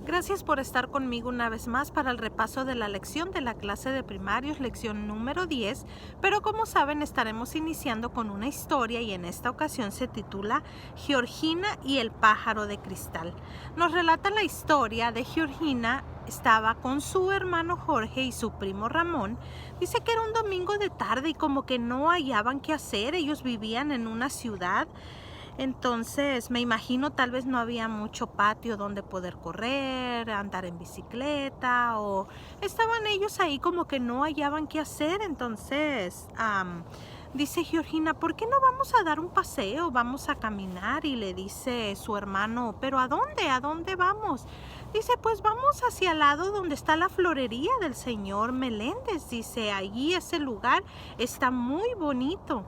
Gracias por estar conmigo una vez más para el repaso de la lección de la clase de primarios, lección número 10, pero como saben estaremos iniciando con una historia y en esta ocasión se titula Georgina y el pájaro de cristal. Nos relata la historia de Georgina. Estaba con su hermano Jorge y su primo Ramón. Dice que era un domingo de tarde y como que no hallaban qué hacer. Ellos vivían en una ciudad. Entonces me imagino tal vez no había mucho patio donde poder correr, andar en bicicleta, o estaban ellos ahí como que no hallaban qué hacer. Entonces dice Georgina, ¿por qué no vamos a dar un paseo? Vamos a caminar. Y le dice su hermano, ¿pero a dónde? ¿A dónde vamos? Dice, pues vamos hacia el lado donde está la florería del señor Meléndez. Dice, allí ese lugar está muy bonito.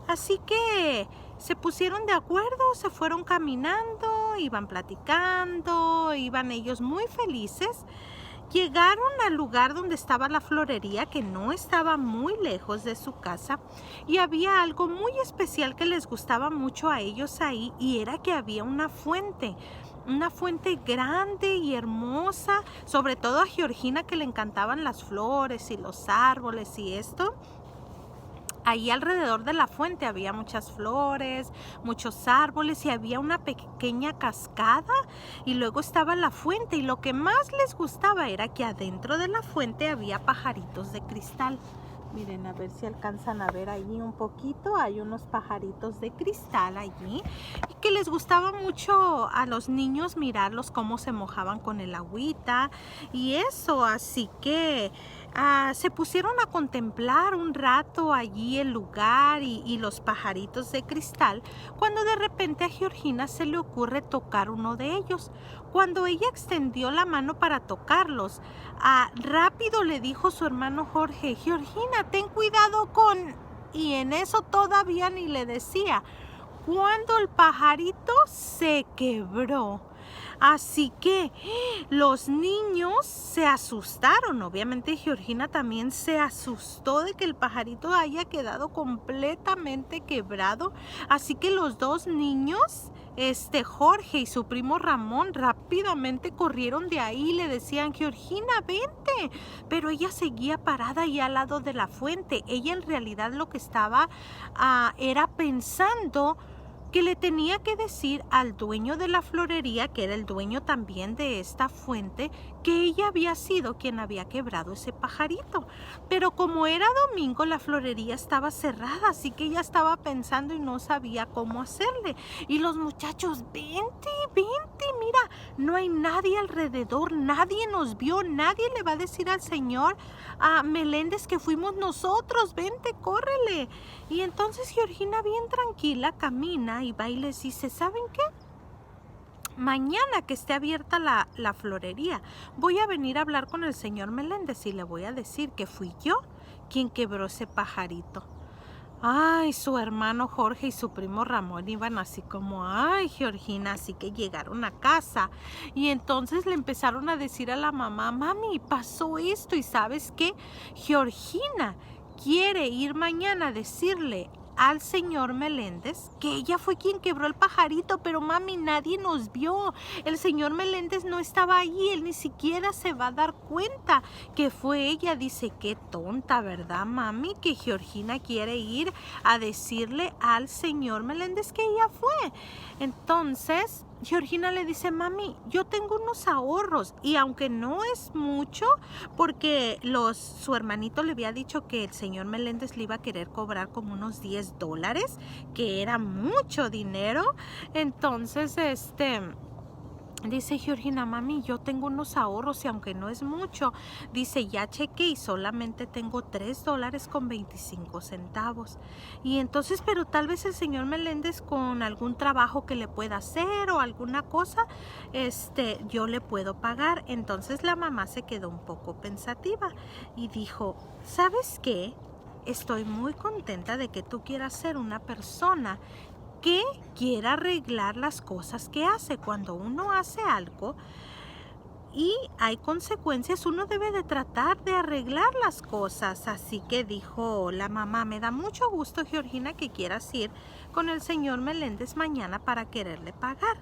Así que se pusieron de acuerdo, se fueron caminando, iban platicando, iban ellos muy felices. Llegaron al lugar donde estaba la florería, que no estaba muy lejos de su casa, y había algo muy especial que les gustaba mucho a ellos ahí, y era que había una fuente grande y hermosa, sobre todo a Georgina, que le encantaban las flores y los árboles y esto. Ahí alrededor de la fuente había muchas flores, muchos árboles y había una pequeña cascada y luego estaba la fuente, y lo que más les gustaba era que adentro de la fuente había pajaritos de cristal. Miren, a ver si alcanzan a ver allí un poquito. Hay unos pajaritos de cristal allí y que les gustaba mucho a los niños mirarlos cómo se mojaban con el agüita y eso. Así que se pusieron a contemplar un rato allí el lugar y los pajaritos de cristal, cuando de repente a Georgina se le ocurre tocar uno de ellos. Cuando ella extendió la mano para tocarlos, rápido le dijo su hermano Jorge, Georgina, ten cuidado con... Y en eso todavía ni le decía, cuando el pajarito se quebró. Así que los niños se asustaron. Obviamente Georgina también se asustó de que el pajarito haya quedado completamente quebrado. Así que los dos niños, Jorge y su primo Ramón, rápidamente corrieron de ahí y le decían, Georgina, vente. Pero ella seguía parada ahí al lado de la fuente. Ella en realidad lo que estaba era pensando que le tenía que decir al dueño de la florería, que era el dueño también de esta fuente, que ella había sido quien había quebrado ese pajarito. Pero como era domingo, la florería estaba cerrada, así que ella estaba pensando y no sabía cómo hacerle. Y los muchachos, vente, vente, mira, no hay nadie alrededor, nadie nos vio, nadie le va a decir al señor Meléndez que fuimos nosotros, vente, córrele. Y entonces Georgina bien tranquila camina y va y les dice, ¿saben qué? Mañana que esté abierta la florería, voy a venir a hablar con el señor Meléndez y le voy a decir que fui yo quien quebró ese pajarito. Ay, su hermano Jorge y su primo Ramón iban así como, ay, Georgina, así que llegaron a casa y entonces le empezaron a decir a la mamá, mami, pasó esto y ¿sabes qué? Georgina quiere ir mañana a decirle al señor Meléndez que ella fue quien quebró el pajarito, pero mami, nadie nos vio. El señor Meléndez no estaba allí, él ni siquiera se va a dar cuenta que fue ella. Dice, qué tonta, ¿verdad, mami? Que Georgina quiere ir a decirle al señor Meléndez que ella fue. Entonces Georgina le dice, mami, yo tengo unos ahorros y aunque no es mucho, porque su hermanito le había dicho que el señor Meléndez le iba a querer cobrar como unos $10, que era mucho dinero. Entonces, dice Georgina, mami, yo tengo unos ahorros y aunque no es mucho, dice, ya chequé y solamente tengo $3.25. Y entonces, pero tal vez el señor Meléndez con algún trabajo que le pueda hacer o alguna cosa, yo le puedo pagar. Entonces la mamá se quedó un poco pensativa y dijo, ¿sabes qué? Estoy muy contenta de que tú quieras ser una persona que quiera arreglar las cosas que hace. Cuando uno hace algo, y hay consecuencias, uno debe de tratar de arreglar las cosas. Así que dijo la mamá, me da mucho gusto, Georgina, que quieras ir con el señor Meléndez mañana para quererle pagar.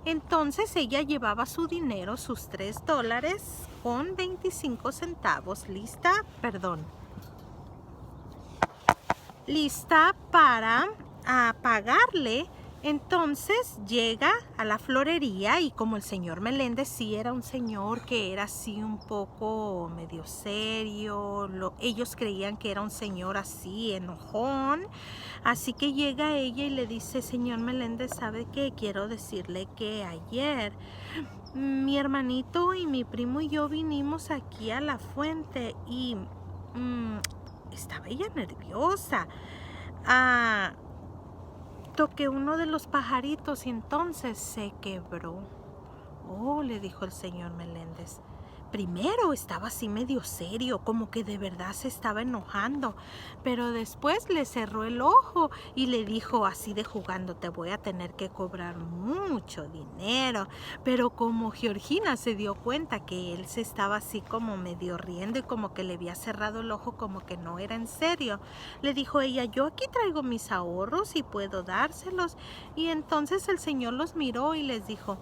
Entonces ella llevaba su dinero, sus $3.25, lista para pagarle. Entonces llega a la florería y como el señor Meléndez sí era un señor que era así un poco medio serio, ellos creían que era un señor así enojón, así que llega ella y le dice, señor Meléndez, ¿sabe qué? Quiero decirle que ayer mi hermanito y mi primo y yo vinimos aquí a la fuente y estaba ella nerviosa. Toqué uno de los pajaritos y entonces se quebró. Oh, le dijo el señor Meléndez. Primero estaba así medio serio, como que de verdad se estaba enojando, pero después le cerró el ojo y le dijo así de jugando, te voy a tener que cobrar mucho dinero. Pero como Georgina se dio cuenta que él se estaba así como medio riendo y como que le había cerrado el ojo, como que no era en serio, le dijo ella, yo aquí traigo mis ahorros y puedo dárselos. Y entonces el señor los miró y les dijo,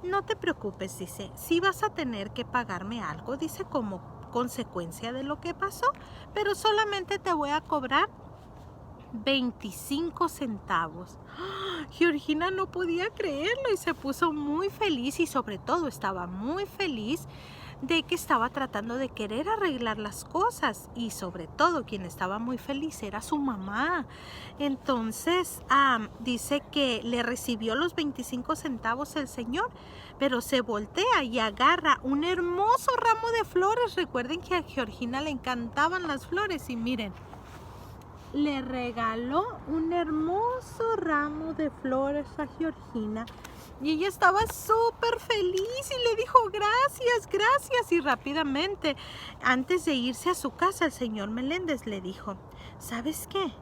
no te preocupes, dice, sí vas a tener que pagarme algo, dice, como consecuencia de lo que pasó, pero solamente te voy a cobrar 25 centavos. Georgina no podía creerlo y se puso muy feliz y sobre todo estaba muy feliz de que estaba tratando de querer arreglar las cosas y sobre todo quien estaba muy feliz era su mamá. Entonces dice que le recibió los 25 centavos el señor, pero se voltea y agarra un hermoso ramo de flores. Recuerden que a Georgina le encantaban las flores y miren, le regaló un hermoso ramo de flores a Georgina. Y ella estaba súper feliz y le dijo gracias, gracias. Y rápidamente, antes de irse a su casa, el señor Meléndez le dijo, ¿sabes qué?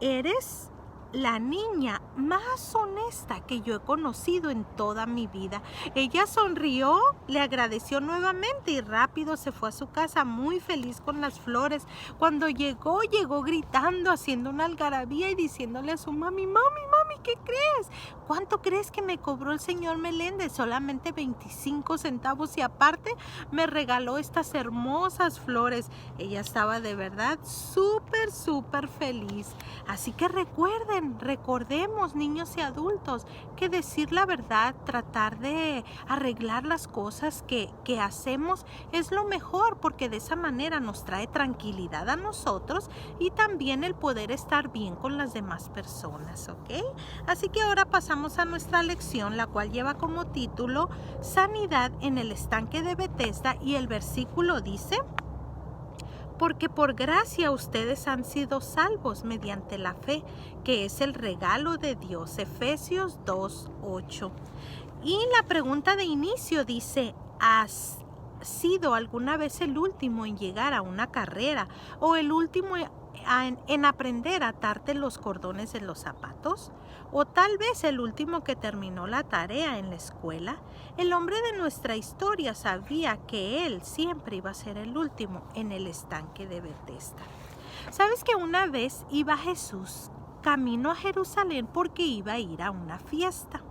Eres la niña más honesta que yo he conocido en toda mi vida. Ella sonrió, le agradeció nuevamente y rápido se fue a su casa muy feliz con las flores. Cuando llegó gritando, haciendo una algarabía y diciéndole a su mami, mami, ¿qué crees? ¿Cuánto crees que me cobró el señor Meléndez? Solamente 25 centavos y aparte me regaló estas hermosas flores. Ella estaba de verdad súper feliz. Así que recordemos, niños y adultos, que decir la verdad, tratar de arreglar las cosas que hacemos es lo mejor, porque de esa manera nos trae tranquilidad a nosotros y también el poder estar bien con las demás personas, ¿ok? Así que ahora pasamos a nuestra lección, la cual lleva como título Sanidad en el estanque de Bethesda, y el versículo dice, porque por gracia ustedes han sido salvos mediante la fe, que es el regalo de Dios. Efesios 2:8. Y la pregunta de inicio dice, ¿has sido alguna vez el último en llegar a una carrera o el último en aprender a atarte los cordones de los zapatos? ¿O tal vez el último que terminó la tarea en la escuela? El hombre de nuestra historia sabía que él siempre iba a ser el último en el estanque de Bethesda. ¿Sabes que una vez iba Jesús camino a Jerusalén porque iba a ir a una fiesta?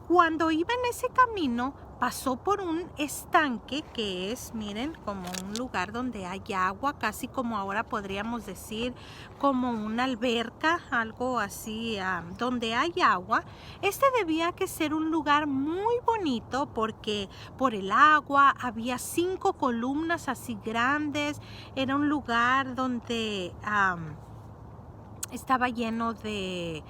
Cuando iba en ese camino, pasó por un estanque que es, miren, como un lugar donde hay agua, casi como ahora podríamos decir, como una alberca, algo así, donde hay agua. Este debía que ser un lugar muy bonito porque por el agua había 5 columnas así grandes. Era un lugar donde estaba lleno de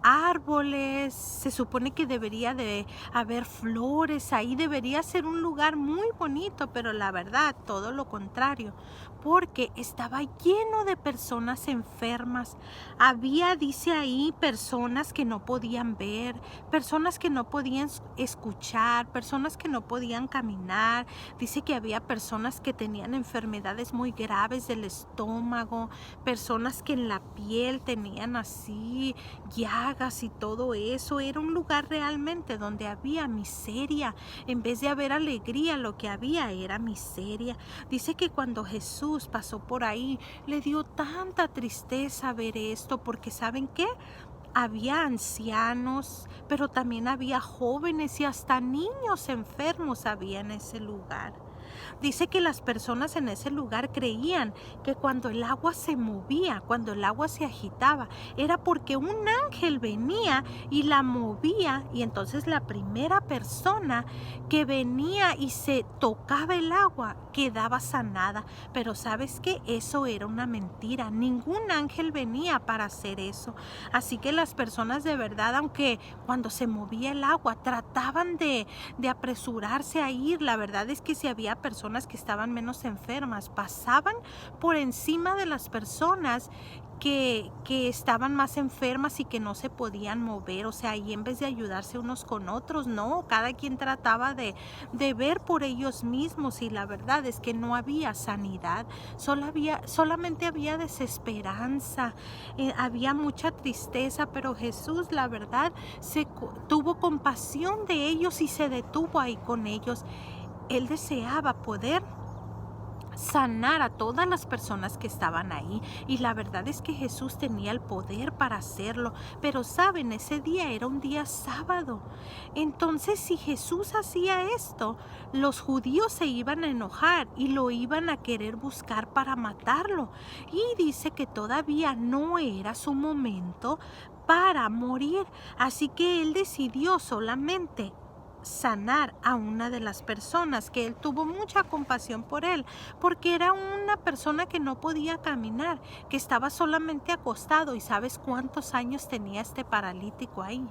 árboles, se supone que debería de haber flores ahí, debería ser un lugar muy bonito, pero la verdad, todo lo contrario, porque estaba lleno de personas enfermas. Había, dice ahí, personas que no podían ver, personas que no podían escuchar, personas que no podían caminar. Dice que había personas que tenían enfermedades muy graves del estómago, personas que en la piel tenían así llagas plagas y todo eso. Era un lugar realmente donde había miseria. En vez de haber alegría, lo que había era miseria. Dice que cuando Jesús pasó por ahí, le dio tanta tristeza ver esto, porque ¿saben qué? Había ancianos, pero también había jóvenes y hasta niños enfermos había en ese lugar. Dice que las personas en ese lugar creían que cuando el agua se movía, cuando el agua se agitaba, era porque un ángel venía y la movía, y entonces la primera persona que venía y se tocaba el agua quedaba sanada. Pero ¿sabes qué? Eso era una mentira. Ningún ángel venía para hacer eso. Así que las personas de verdad, aunque cuando se movía el agua trataban de apresurarse a ir, la verdad es que si había personas que estaban menos enfermas, pasaban por encima de las personas que estaban más enfermas y que no se podían mover. O sea, y en vez de ayudarse unos con otros, no, cada quien trataba de ver por ellos mismos, y la verdad es que no había sanidad, solamente había desesperanza, había mucha tristeza. Pero Jesús, la verdad, tuvo compasión de ellos y se detuvo ahí con ellos. Él deseaba poder sanar a todas las personas que estaban ahí, y la verdad es que Jesús tenía el poder para hacerlo. Pero saben, ese día era un día sábado. Entonces, si Jesús hacía esto, los judíos se iban a enojar y lo iban a querer buscar para matarlo. Y dice que todavía no era su momento para morir, así que él decidió solamente sanar a una de las personas, que él tuvo mucha compasión por él, porque era una persona que no podía caminar, que estaba solamente acostado. ¿Y sabes cuántos años tenía este paralítico ahí?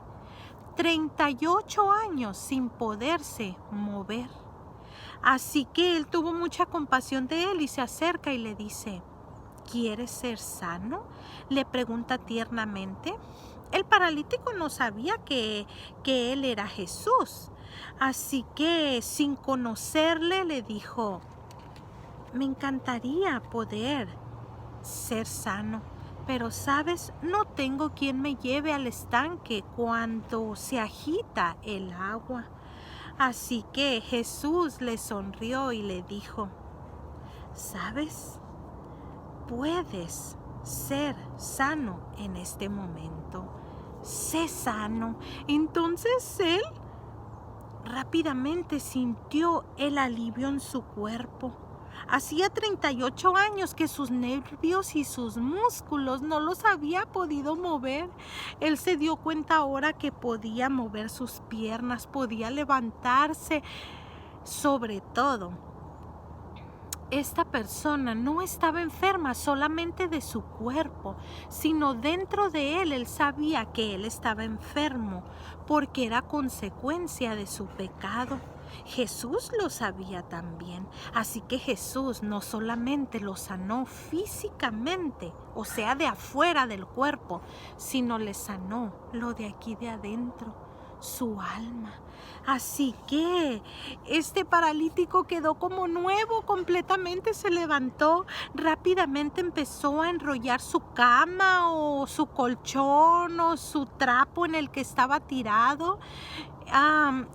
38 años sin poderse mover. Así que él tuvo mucha compasión de él y se acerca y le dice: ¿quieres ser sano?, le pregunta tiernamente. El paralítico no sabía que él era Jesús, así que sin conocerle le dijo: me encantaría poder ser sano, pero sabes, no tengo quien me lleve al estanque cuando se agita el agua. Así que Jesús le sonrió y le dijo: ¿sabes? Puedes ser sano en este momento. Sé sano. Entonces él rápidamente sintió el alivio en su cuerpo. Hacía 38 años que sus nervios y sus músculos no los había podido mover. Él se dio cuenta ahora que podía mover sus piernas, podía levantarse. Sobre todo, esta persona no estaba enferma solamente de su cuerpo, sino dentro de él sabía que él estaba enfermo porque era consecuencia de su pecado. Jesús lo sabía también, así que Jesús no solamente lo sanó físicamente, o sea, de afuera del cuerpo, sino le sanó lo de aquí de adentro, su alma. Así que este paralítico quedó como nuevo completamente, se levantó, rápidamente empezó a enrollar su cama o su colchón o su trapo en el que estaba tirado.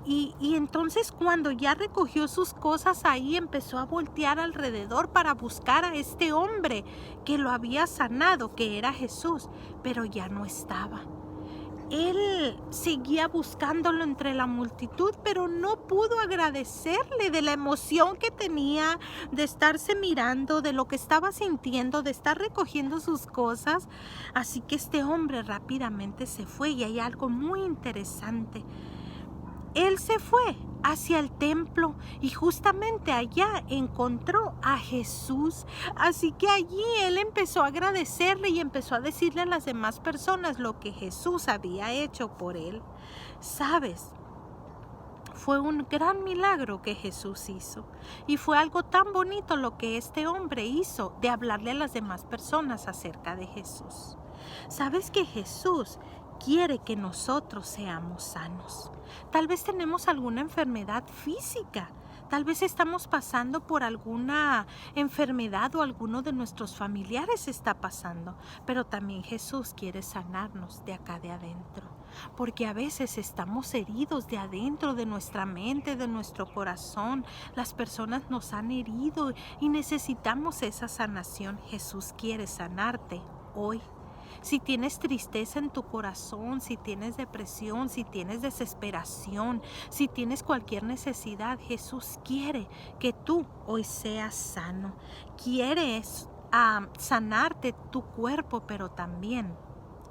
Y entonces cuando ya recogió sus cosas ahí, empezó a voltear alrededor para buscar a este hombre que lo había sanado, que era Jesús, pero ya no estaba. Él seguía buscándolo entre la multitud, pero no pudo agradecerle de la emoción que tenía de estarse mirando, de lo que estaba sintiendo, de estar recogiendo sus cosas. Así que este hombre rápidamente se fue, y hay algo muy interesante. Él se fue hacia el templo y justamente allá encontró a Jesús. Así que allí él empezó a agradecerle y empezó a decirle a las demás personas lo que Jesús había hecho por él. ¿Sabes? Fue un gran milagro que Jesús hizo, y fue algo tan bonito lo que este hombre hizo de hablarle a las demás personas acerca de Jesús. ¿Sabes que Jesús quiere que nosotros seamos sanos? Tal vez tenemos alguna enfermedad física, Tal vez estamos pasando por alguna enfermedad o alguno de nuestros familiares está pasando, pero también Jesús quiere sanarnos de acá de adentro, porque a veces estamos heridos de adentro, de nuestra mente, de nuestro corazón. Las personas nos han herido y necesitamos esa sanación. Jesús quiere sanarte hoy. Si tienes tristeza en tu corazón, si tienes depresión, si tienes desesperación, si tienes cualquier necesidad, Jesús quiere que tú hoy seas sano. Quieres sanarte tu cuerpo, pero también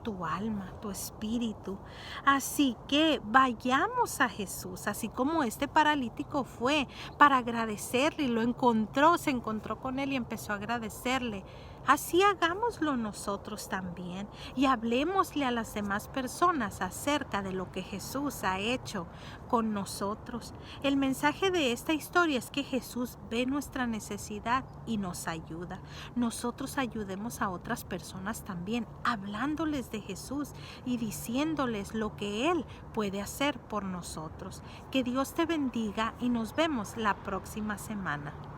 tu alma, tu espíritu. Así que vayamos a Jesús, así como este paralítico fue para agradecerle y lo encontró, se encontró con él y empezó a agradecerle. Así hagámoslo nosotros también y hablemosle a las demás personas acerca de lo que Jesús ha hecho con nosotros. El mensaje de esta historia es que Jesús ve nuestra necesidad y nos ayuda. Nosotros ayudemos a otras personas también, hablándoles de Jesús y diciéndoles lo que Él puede hacer por nosotros. Que Dios te bendiga y nos vemos la próxima semana.